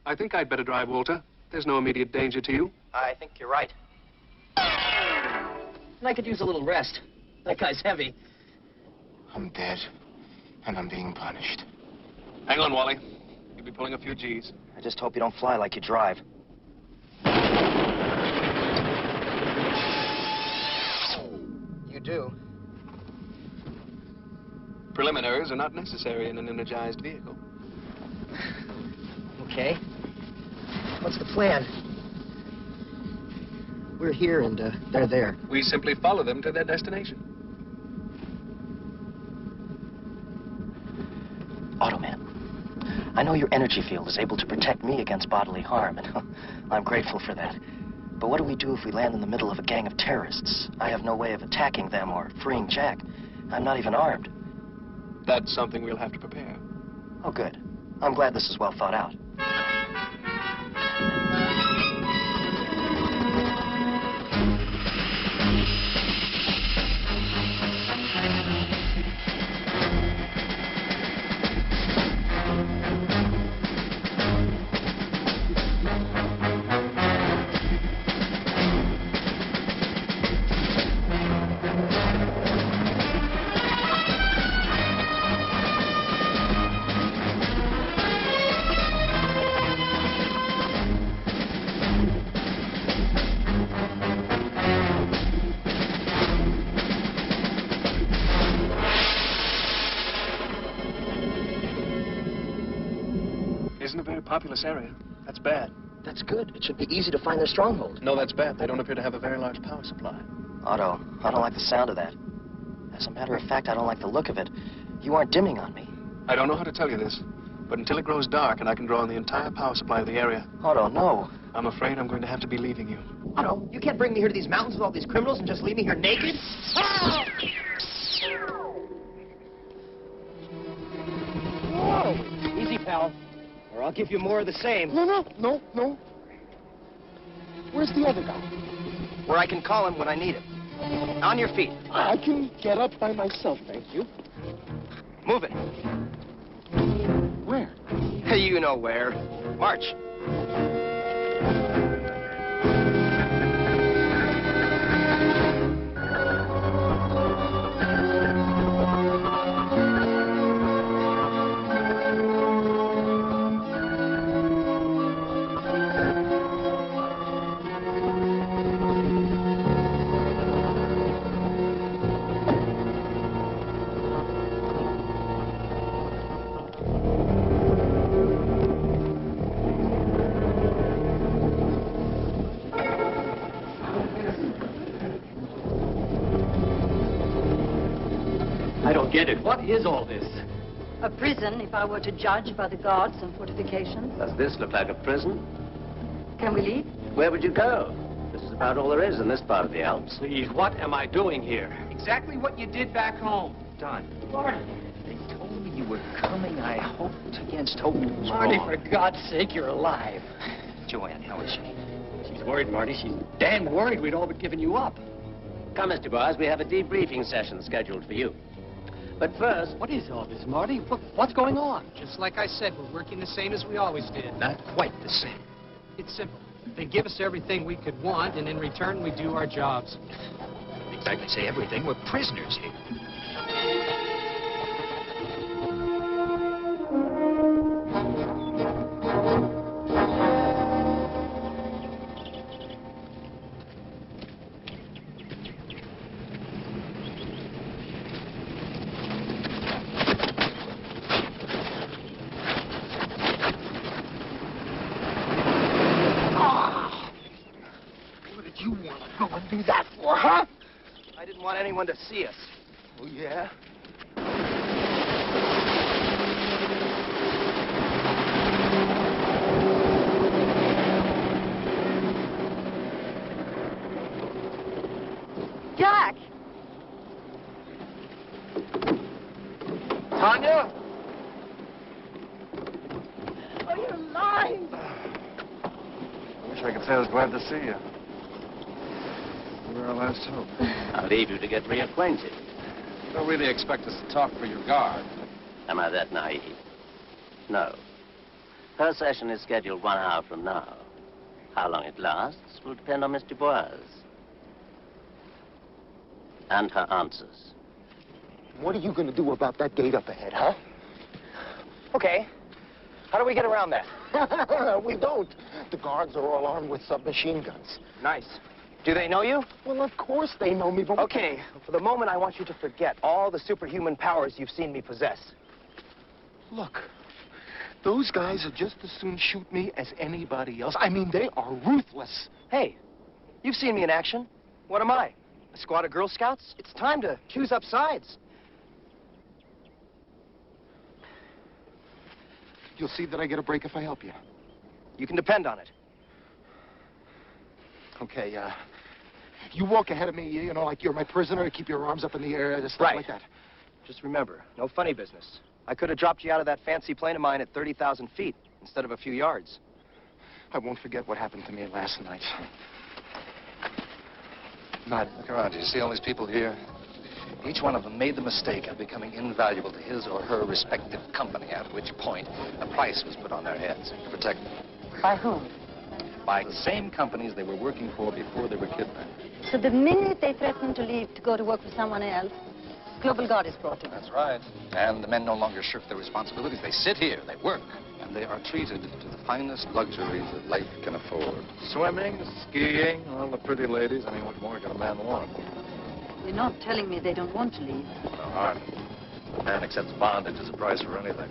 I think I'd better drive, Walter. There's no immediate danger to you.
I think you're right. And I could use a little rest. That guy's heavy.
I'm dead, and I'm being punished.
Hang on, Wally. You'll be pulling a few G's.
I just hope you don't fly like you drive. You do.
Preliminaries are not necessary in an energized vehicle.
Okay. What's the plan? We're here and they're there.
We simply follow them to their destination.
Automan, I know your energy field is able to protect me against bodily harm, and I'm grateful for that. But what do we do if we land in the middle of a gang of terrorists? I have no way of attacking them or freeing Jack. I'm not even armed.
That's something we'll have to prepare.
Oh, good. I'm glad this is well thought out.
isn't a very populous area. That's bad.
That's good. It should be easy to find their stronghold.
No, that's bad. They don't appear to have a very large power supply.
Otto, I don't like the sound of that. As a matter of fact, I don't like the look of it. You aren't dimming on me.
I don't know how to tell you this, but until it grows dark and I can draw on the entire power supply of the area...
Otto, no.
I'm afraid I'm going to have to be leaving you.
Otto, you can't bring me here to these mountains with all these criminals and just leave me here naked? Ah! Whoa! Easy, pal. Or I'll give you more of the same.
No. Where's the other guy?
Where I can call him when I need him. On your feet.
I can get up by myself, thank you.
Move it.
Where?
You know where. March.
I don't get it. What is all this?
A prison, if I were to judge by the guards and fortifications.
Does this look like a prison?
Can we leave?
Where would you go? This is about all there is in this part of the Alps.
Please, what am I doing here? Exactly what you did back home.
Don. Marty. They told me you were coming. I hoped against hope.
Marty, for God's sake, you're alive.
Joanne, how is she?
She's worried, Marty. She's damn worried we'd all but given you up.
Come, Mr. Boaz, we have a debriefing session scheduled for you. But first...
What is all this, Marty? What's going on?
Just like I said, we're working the same as we always did.
Not quite the same.
It's simple. They give us everything we could want, and in return, we do our jobs.
Exactly say everything. We're prisoners here.
You want to go and do that for, huh?
I didn't want anyone to see us.
Oh, yeah?
Jack!
Tanya?
Oh, you're lying!
I wish I could say I was glad to see you. We're our last hope.
I'll leave you to get reacquainted.
You don't really expect us to talk for your guard.
Am I that naive? No. Her session is scheduled 1 hour from now. How long it lasts will depend on Miss Dubois. And her answers.
What are you going to do about that gate up ahead, huh?
Okay. How do we get around that?
We don't. The guards are all armed with submachine guns.
Nice. Do they know you?
Well, of course they know me, but...
Okay, for the moment, I want you to forget all the superhuman powers you've seen me possess.
Look, those guys would just as soon shoot me as anybody else. I mean, they are ruthless.
Hey, you've seen me in action. What am I? A squad of Girl Scouts? It's time to choose up sides.
You'll see that I get a break if I help you.
You can depend on it.
Okay, you walk ahead of me, you know, like you're my prisoner, keep your arms up in the air, just stuff
Right.
like that.
Just remember, no funny business. I could have dropped you out of that fancy plane of mine at 30,000 feet instead of a few yards.
I won't forget what happened to me last night.
Look around you. See all these people here? Each one of them made the mistake of becoming invaluable to his or her respective company, at which point a price was put on their heads to protect them.
By whom?
By the same companies they were working for before they were kidnapped.
So the minute they threaten to leave to go to work for someone else, Global Guard is brought in.
That's right. And the men no longer shirk their responsibilities. They sit here, they work, and they are treated to the finest luxuries that life can afford. Swimming, skiing, all the pretty ladies. I mean, what more can a man want?
You're not telling me they don't want to leave.
No harm. A man accepts bondage as a price for anything.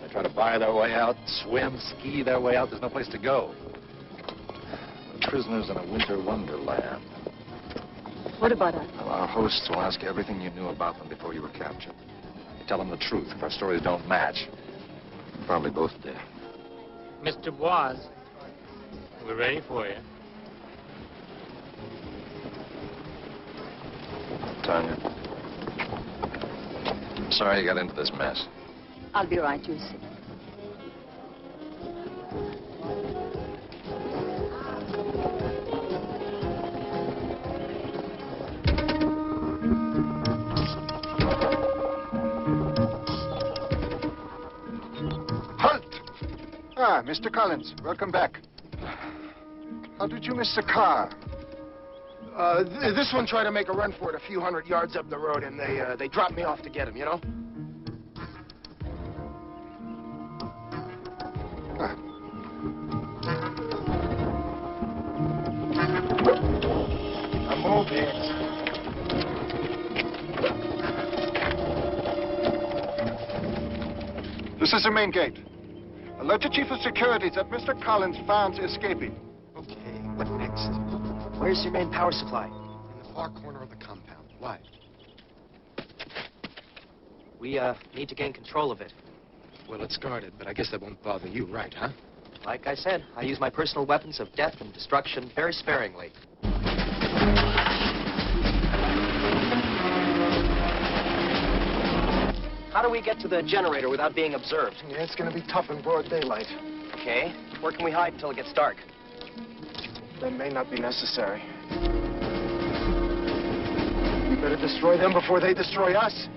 They
try to buy their way out, swim, ski their way out. There's no place to go. We're prisoners in a winter wonderland.
What about us?
Well, our hosts will ask you everything you knew about them before you were captured. You tell them the truth. If our stories don't match, you're probably both dead.
Mr. Bois, we're ready for you.
Tanya, I'm sorry you got into this mess.
I'll be right, you see.
Ah, Mr. Collins, welcome back. How did you miss the car?
This one tried to make a run for it a few hundred yards up the road, and they dropped me off to get him, you know?
I'm moving. This is the main gate. Alert the Chief of Security that Mr. Collins found escaping.
Okay, what next? Where's your main power supply?
In the far corner of the compound. Why?
We, need to gain control of it.
Well, it's guarded, but I guess that won't bother you, right, huh?
Like I said, I use my personal weapons of death and destruction very sparingly. How do we get to the generator without being observed?
Yeah, it's gonna be tough in broad daylight.
Okay. Where can we hide until it gets dark?
That may not be necessary. We better destroy them before they destroy us.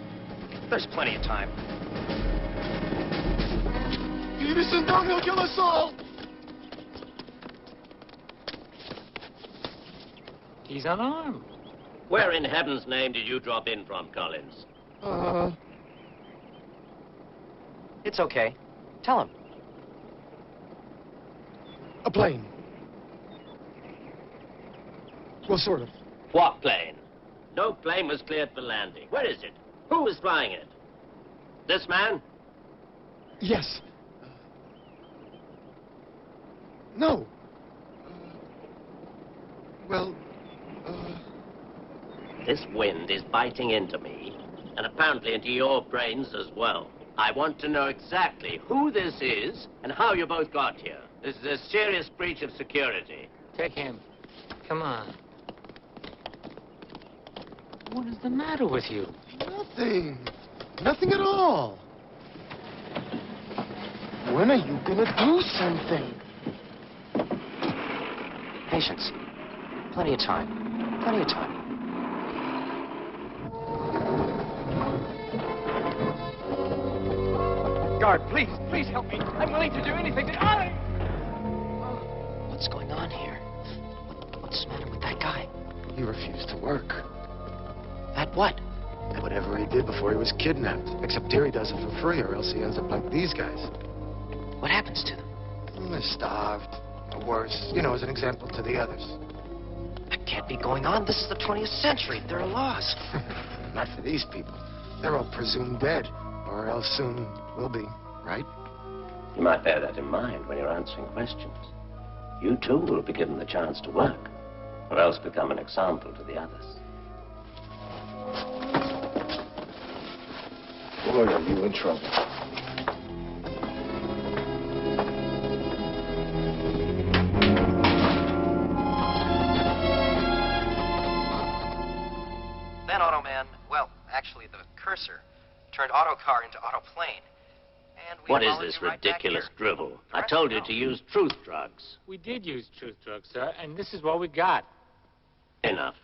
There's plenty of time.
Peterson, don't, he'll kill us all!
He's unarmed.
Where in heaven's name did you drop in from, Collins?
It's okay. Tell him.
A plane. Well, sort of.
What plane? No plane was cleared for landing. Where is it? Who was flying it? This man?
Yes. No.
This wind is biting into me, and apparently into your brains as well. I want to know exactly who this is and how you both got here. This is a serious breach of security.
Take him. Come on. What is the matter with you?
Nothing. Nothing at all. When are you gonna do something?
Patience. Plenty of time. Plenty of time.
Guard, please help me. I'm willing to do anything.
What's going on here? What's the matter with that guy?
He refused to work.
At what?
At whatever he did before he was kidnapped. Except here he does it for free, or else he ends up like these guys.
What happens to them?
They're starved. Or worse. You know, as an example to the others.
That can't be going on. This is the 20th century. They're lost.
Not for these people. They're all presumed dead. Or else soon will be, right?
You might bear that in mind when you're answering questions. You too will be given the chance to work, or else become an example to the others.
Boy, are you in trouble.
Then Automan, well, actually the cursor, turned autocar into autoplane. And we
What is
followed
this
you right back
ridiculous
here.
drivel? I told you to use truth drugs.
We did use truth drugs, sir, and this is what we got.
Enough.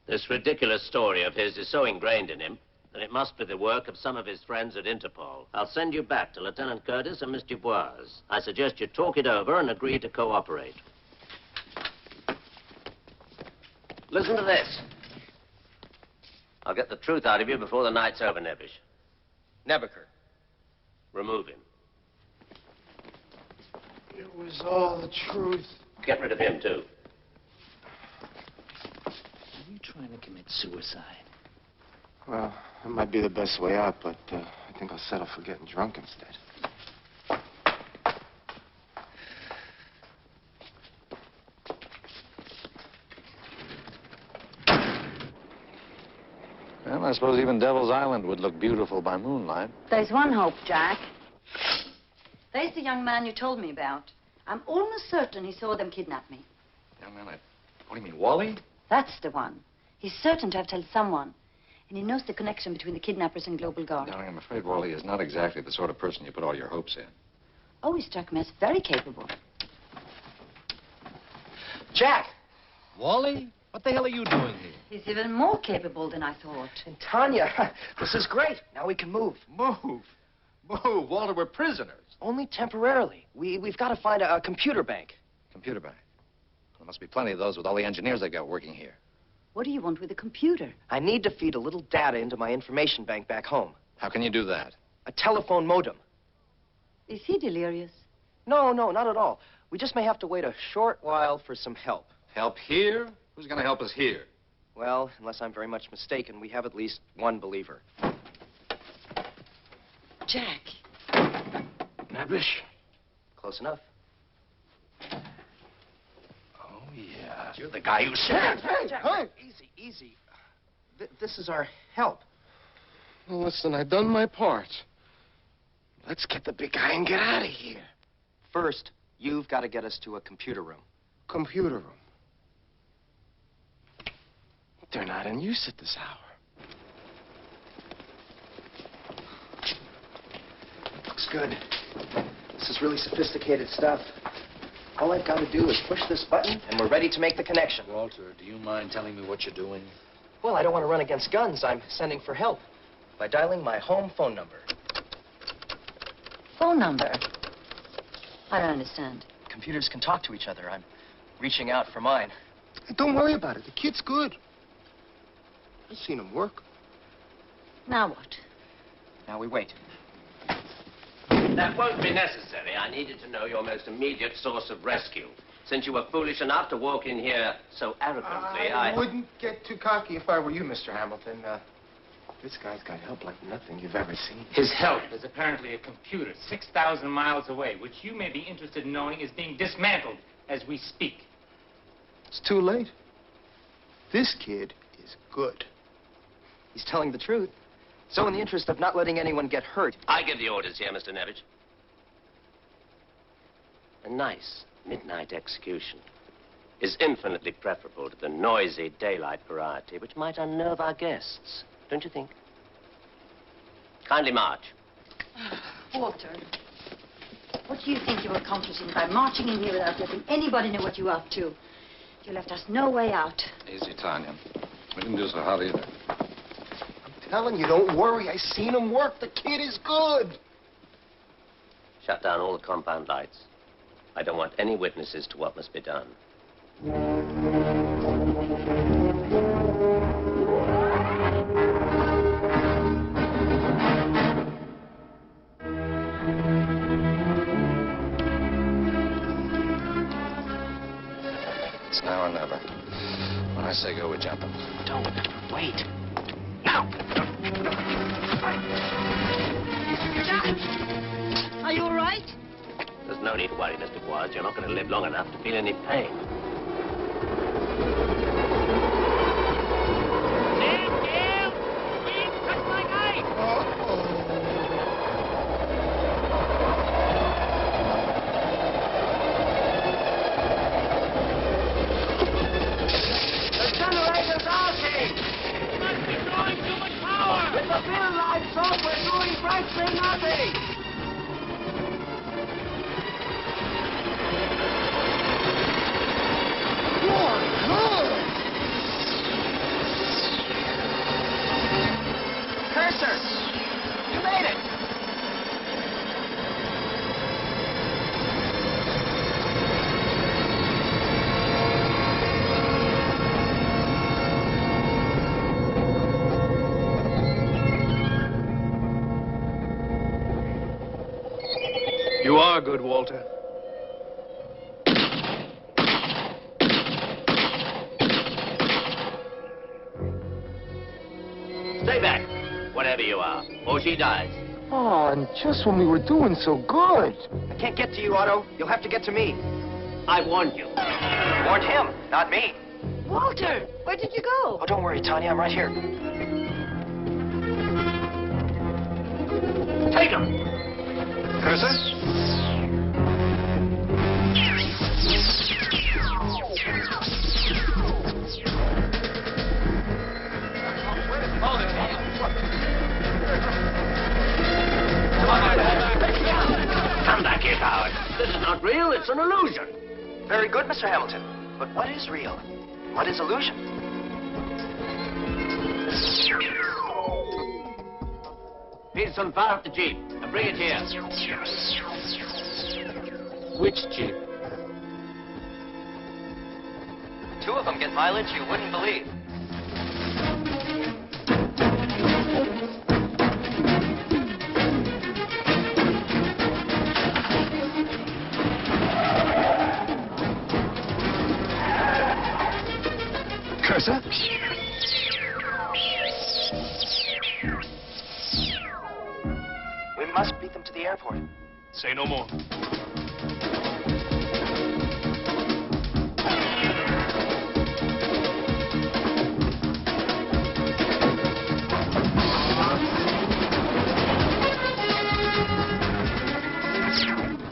This ridiculous story of his is so ingrained in him that it must be the work of some of his friends at Interpol. I'll send you back to Lieutenant Curtis and Miss Dubois. I suggest you talk it over and agree to cooperate. Listen to this. I'll get the truth out of you before the night's over, Nebish. Nebuchadnezzar. Remove him.
It was all the truth.
Get rid of him, too.
Are you trying to commit suicide?
Well, that might be the best way out, but I think I'll settle for getting drunk instead.
I suppose even Devil's Island would look beautiful by moonlight.
There's one hope, Jack. There's the young man you told me about. I'm almost certain he saw them kidnap me.
Young man, what do you mean, Wally?
That's the one. He's certain to have told someone. And he knows the connection between the kidnappers and Global Guard.
Darling, I'm afraid Wally is not exactly the sort of person you put all your hopes in.
Oh, he struck me as very capable.
Jack!
Wally? What the hell are you doing here?
He's even more capable than I thought.
And Tanya, this is great. Now we can move.
Move. Move. Walter, we're prisoners.
Only temporarily. We've got to find a computer bank.
Computer bank? There must be plenty of those with all the engineers they've got working here.
What do you want with a computer?
I need to feed a little data into my information bank back home.
How can you do that?
A telephone modem.
Is he delirious?
No, not at all. We just may have to wait a short while for some help.
Help here? Who's going to help us here?
Well, unless I'm very much mistaken, we have at least one believer.
Jack.
Nabish?
Close enough.
Oh, yeah.
You're the guy who said...
Jack,
Easy. This is our help.
Well, listen, I've done my part. Let's get the big guy and get out of here.
First, you've got to get us to a computer room.
Computer room. They're not in use at this hour.
Looks good. This is really sophisticated stuff. All I've got to do is push this button, and we're ready to make the connection.
Walter, do you mind telling me what you're doing?
Well, I don't want to run against guns. I'm sending for help by dialing my home phone number.
Phone number? I don't understand.
Computers can talk to each other. I'm reaching out for mine.
Hey, don't worry about it. The kid's good. I've seen him work.
Now what?
Now we wait.
That won't be necessary. I needed to know your most immediate source of rescue. Since you were foolish enough to walk in here so arrogantly,
I wouldn't get too cocky if I were you, Mr. Hamilton. This guy's got help like nothing you've ever seen.
His help is apparently a computer 6,000 miles away, which you may be interested in knowing is being dismantled as we speak.
It's too late. This kid is good.
He's telling the truth. So in the interest of not letting anyone get hurt...
I give the orders here, Mr. Nevich. A nice midnight execution is infinitely preferable to the noisy daylight variety, which might unnerve our guests, don't you think? Kindly march.
Walter, what do you think you're accomplishing by marching in here without letting anybody know what you're up to? You left us no way out.
Easy, Tanya. We didn't do so hot either.
Telling you, don't worry. I seen him work. The kid is good.
Shut down all the compound lights. I don't want any witnesses to what must be done.
It's now or never. When I say go, we jump him.
Don't. Wait.
Now! Are you all right?
There's no need to worry, Mr. Bois. You're not going to live long enough to feel any pain.
You are good, Walter.
Stay back, whatever you are, or she dies.
Oh, and just when we were doing so good.
I can't get to you, Otto. You'll have to get to me.
I warned you.
Warned him, not me.
Walter, where did you go?
Oh, don't worry, Tanya. I'm right here.
Take him!
Cursor?
Come back here, coward. This is not real. It's an illusion.
Very good, Mr. Hamilton. But what is real? What is illusion?
Peterson, fire up the Jeep and bring it here.
Which Jeep?
2 of them get mileage you wouldn't believe.
Cursor?
We must beat them to the airport.
Say no more.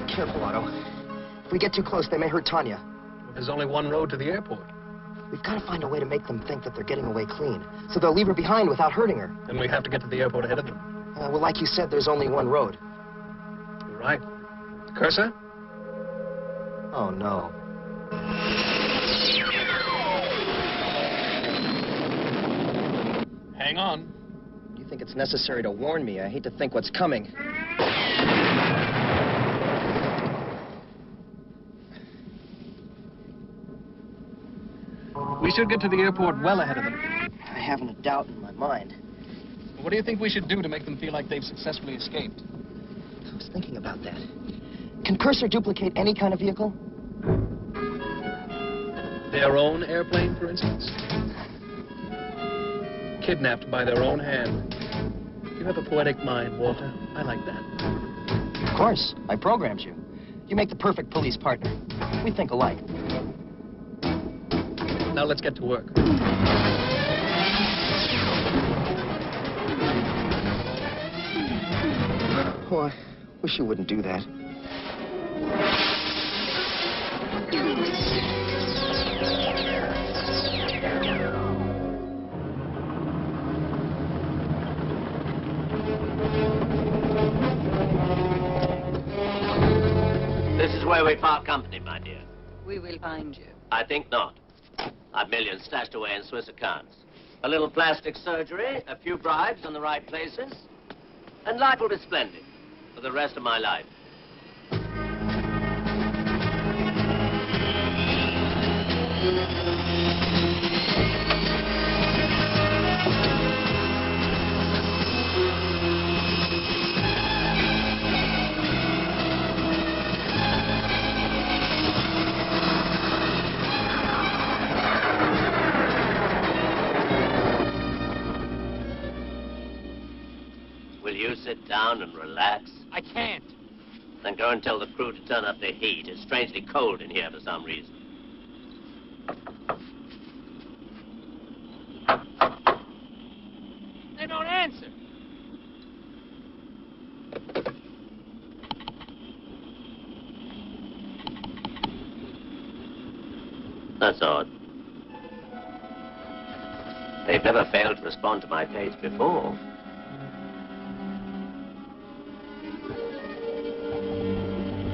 Careful, Otto. If we get too close, they may hurt Tanya.
Well, there's only one road to the airport.
We've got to find a way to make them think that they're getting away clean, so they'll leave her behind without hurting her.
Then we have to get to the airport ahead of them.
Well, like you said, there's only one road.
You're right. Cursor?
Oh, no.
Hang on.
You think it's necessary to warn me? I hate to think what's coming.
We should get to the airport well ahead of them.
I haven't a doubt in my mind.
What do you think we should do to make them feel like they've successfully escaped?
I was thinking about that. Can Cursor duplicate any kind of vehicle?
Their own airplane, for instance? Kidnapped by their own hand. You have a poetic mind, Walter. I like that.
Of course. I programmed you. You make the perfect police partner. We think alike.
Now let's get to work.
Oh, I wish you wouldn't do that.
This is where we part company, my dear.
We will find you.
I think not. I've millions stashed away in Swiss accounts. A little plastic surgery, a few bribes in the right places, and life will be splendid for the rest of my life. Will you sit down and relax?
I can't.
Then go and tell the crew to turn up the heat. It's strangely cold in here for some reason.
They don't answer.
That's odd. They've never failed to respond to my page before.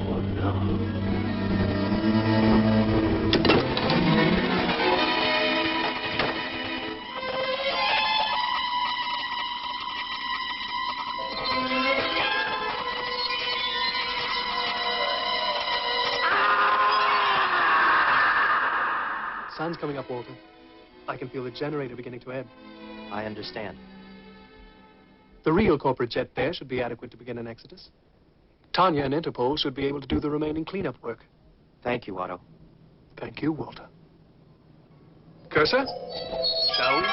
Oh, no.
Sun's coming up, Walter. I can feel the generator beginning to ebb.
I understand.
The real corporate jet there should be adequate to begin an exodus. Tanya and Interpol should be able to do the remaining cleanup work.
Thank you, Otto.
Thank you, Walter. Cursor, shall we?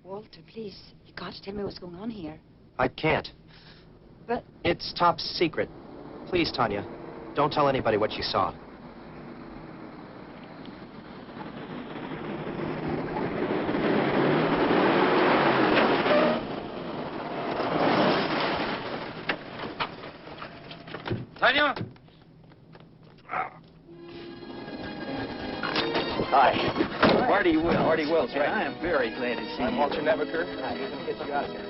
Walter, please, you got to tell me what's going on here.
I can't.
But
It's top secret. Please, Tanya, don't tell anybody what you saw.
Daniel?
Hi. Marty Wills, right?
I am very glad to see
I'm
you.
Walter Nebaker. Hi, he's going to get you out of here.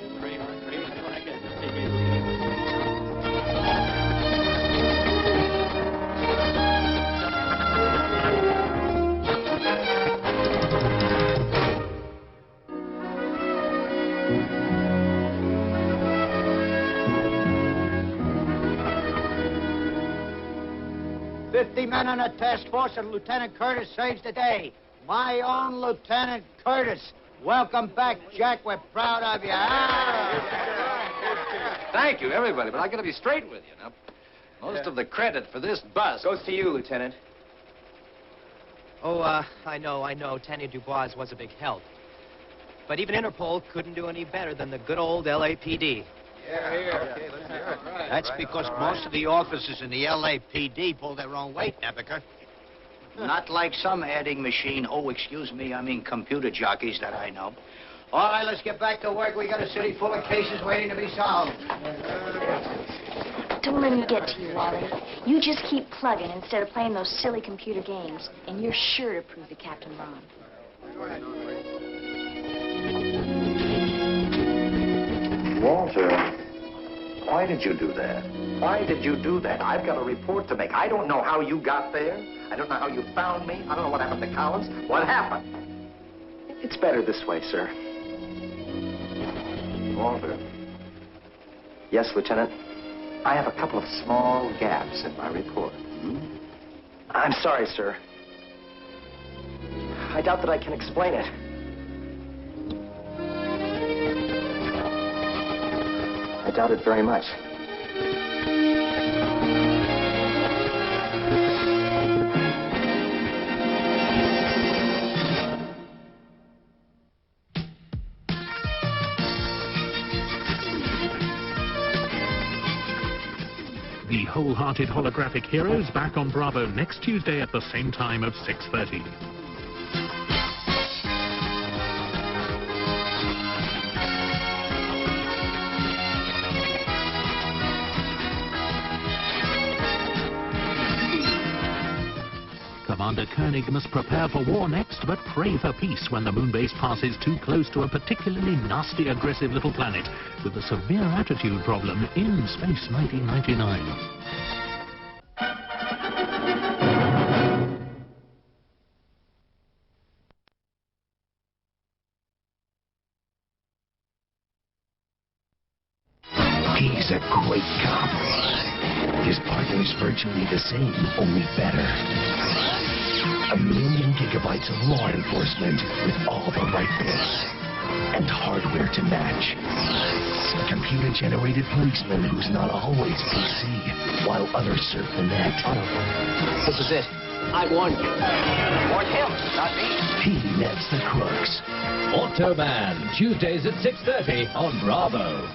Men on a task force, and Lieutenant Curtis saves the day. My own Lieutenant Curtis. Welcome back, Jack. We're proud of you.
Thank you, everybody, but I got to be straight with you now. Most of the credit for this bust
goes to you, Lieutenant.
Oh, I know. Tanya Dubois was a big help. But even Interpol couldn't do any better than the good old LAPD.
Okay, let's hear it. That's because most of the officers in the LAPD pull their own weight, Nebaker. Not like some adding machine. Oh, excuse me, I mean computer jockeys that I know. All right, let's get back to work. We got a city full of cases waiting to be solved.
Don't let me get to you, Wally. You just keep plugging instead of playing those silly computer games, and you're sure to prove the captain wrong.
Walter, why did you do that? Why did you do that? I've got a report to make. I don't know how you got there. I don't know how you found me. I don't know what happened to Collins. What happened?
It's better this way, sir.
Walter.
Yes, Lieutenant. I have a couple of small gaps in my report. I'm sorry, sir. I doubt that I can explain it. I doubt it very much.
The Wholehearted Holographic Heroes back on Bravo next Tuesday at the same time of 6:30. Commander Koenig must prepare for war next, but pray for peace when the moon base passes too close to a particularly nasty, aggressive little planet with a severe attitude problem in Space 1999.
He's a great cop. His partner's virtually the same, only better. 1 million gigabytes of law enforcement with all the right bits and hardware to match. A computer-generated policeman who's not always PC, while others surf the net.
This is it. I warned you. Warned him, not me.
He nets the crooks.
Automan, Tuesdays at 6:30 on Bravo.